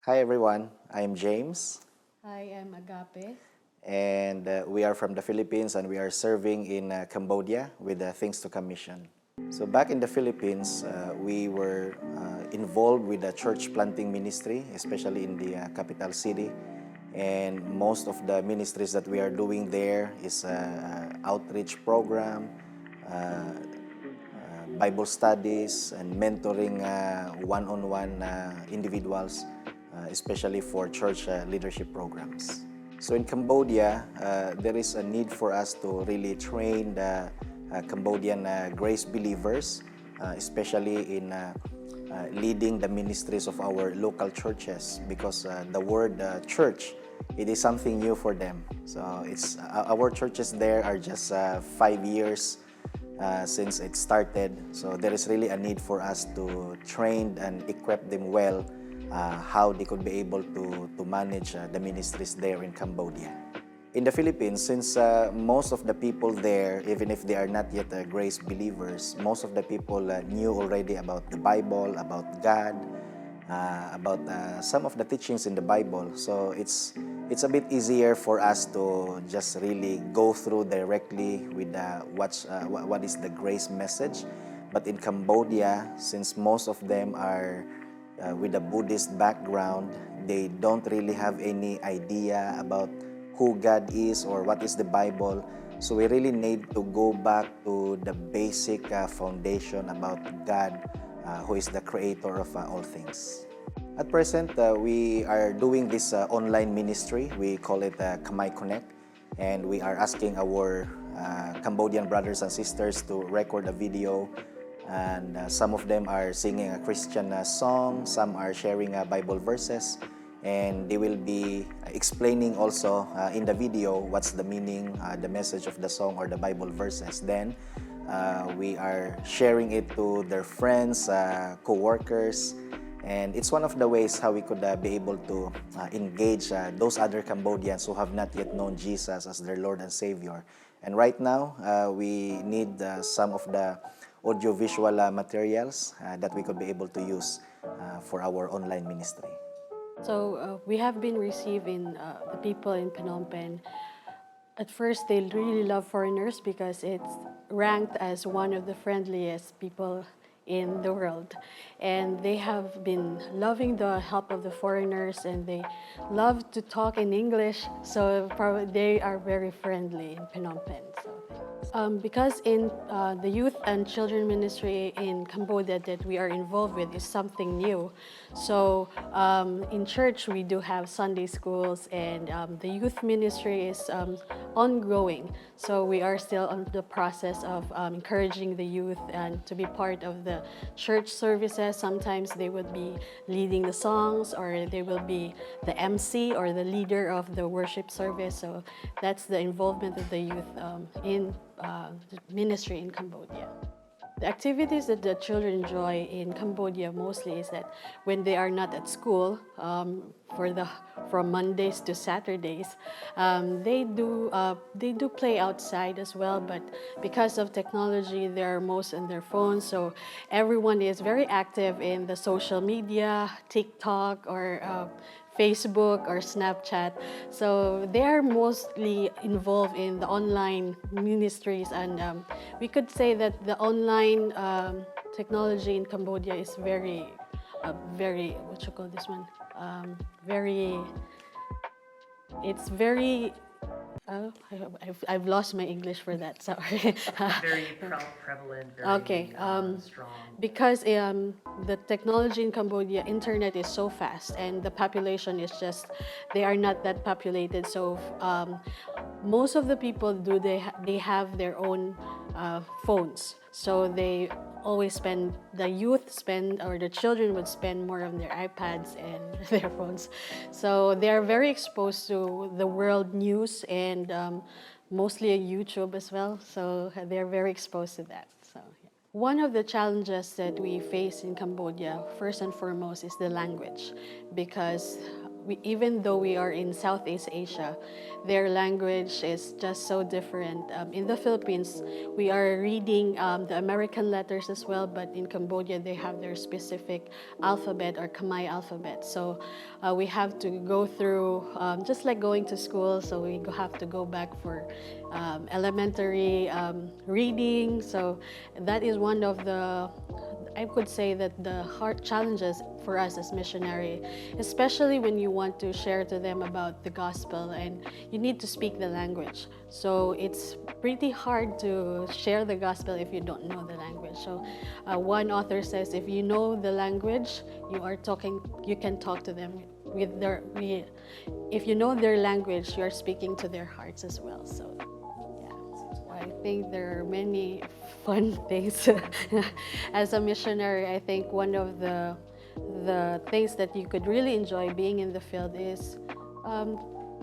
Hi everyone, I'm James, Hi, I'm Agape. and we are from the Philippines and we are serving in Cambodia with the Things to Come mission. So back in the Philippines, we were involved with the church planting ministry, especially in the capital city. And most of the ministries that we are doing there is outreach program, Bible studies, and mentoring one-on-one individuals, especially for church leadership programs. So in Cambodia, there is a need for us to really train the Cambodian grace believers, especially in leading the ministries of our local churches, because the word church, it is something new for them. So it's our churches there are just 5 years since it started. So there is really a need for us to train and equip them well how they could be able to manage the ministries there in Cambodia. In the Philippines, since most of the people there, even if they are not yet grace believers, most of the people knew already about the Bible, about God, about some of the teachings in the Bible. So it's a bit easier for us to just really go through directly with what is the grace message. But in Cambodia, since most of them are with a Buddhist background, they don't really have any idea about who God is or what is the Bible. So we really need to go back to the basic foundation about God, who is the creator of all things. At present, we are doing this online ministry. We call it Kamai Connect, and we are asking our Cambodian brothers and sisters to record a video. And some of them are singing a Christian song, some are sharing Bible verses, and they will be explaining also in the video what's the meaning, the message of the song or the Bible verses. Then we are sharing it to their friends, co-workers, and it's one of the ways how we could be able to engage those other Cambodians who have not yet known Jesus as their Lord and Savior. And right now, we need some of the audiovisual materials that we could be able to use for our online ministry. We have been receiving the people in Phnom Penh. At first, they really love foreigners because it's ranked as one of the friendliest people in the world. And they have been loving the help of the foreigners and they love to talk in English. So probably they are very friendly in Phnom Penh. So. Because in the youth and children ministry in Cambodia that we are involved with is something new. So in church we do have Sunday schools and the youth ministry is ongoing. So we are still on the process of encouraging the youth and to be part of the church services. Sometimes they would be leading the songs or they will be the MC or the leader of the worship service. So that's the involvement of the youth in the ministry in Cambodia. The activities that the children enjoy in Cambodia mostly is that when they are not at school, from Mondays to Saturdays, they do play outside as well. But because of technology, they are most on their phones, so everyone is very active in the social media, TikTok or Facebook or Snapchat. So they are mostly involved in the online ministries, and we could say that the online technology in Cambodia is very what you call this one, very. It's very I've lost my English for that. Sorry. Very prevalent, Okay. very strong. Because the technology in Cambodia, internet is so fast, and the population is just, they are not that populated. So most of the people they have their own phones. So they always spend, the youth spend, or the children would spend more on their iPads and their phones. So they are very exposed to the world news and mostly YouTube as well. So they're very exposed to that. So. One of the challenges that we face in Cambodia, first and foremost, is the language, because even though we are in Southeast Asia, their language is just so different. In the Philippines, we are reading the American letters as well, but in Cambodia, they have their specific alphabet or Khmer alphabet. So we have to go through, just like going to school, so we have to go back for elementary reading. So that is one of the, I could say that the hard challenges for us as missionary, especially when you want to share to them about the gospel and you need to speak the language. So it's pretty hard to share the gospel if you don't know the language. So one author says, if you know the language, you can talk to them with if you know their language, you are speaking to their hearts as well. So I think there are many fun things. As a missionary, I think one of the things that you could really enjoy being in the field is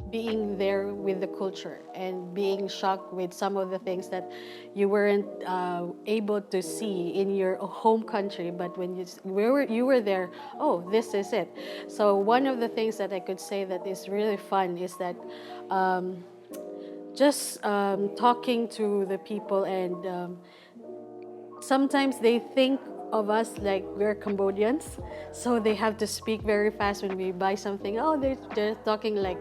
being there with the culture and being shocked with some of the things that you weren't able to see in your home country, but when you were there, oh, this is it. So one of the things that I could say that is really fun is that just talking to the people, and sometimes they think of us like we're Cambodians, so they have to speak very fast when we buy something. Oh, they're talking like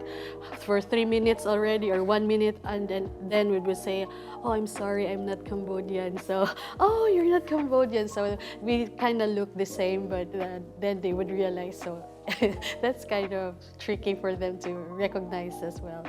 for 3 minutes already or 1 minute, and then we would say, oh, I'm sorry, I'm not Cambodian. So, oh, you're not Cambodian. So we kind of look the same, but then they would realize. So that's kind of tricky for them to recognize as well.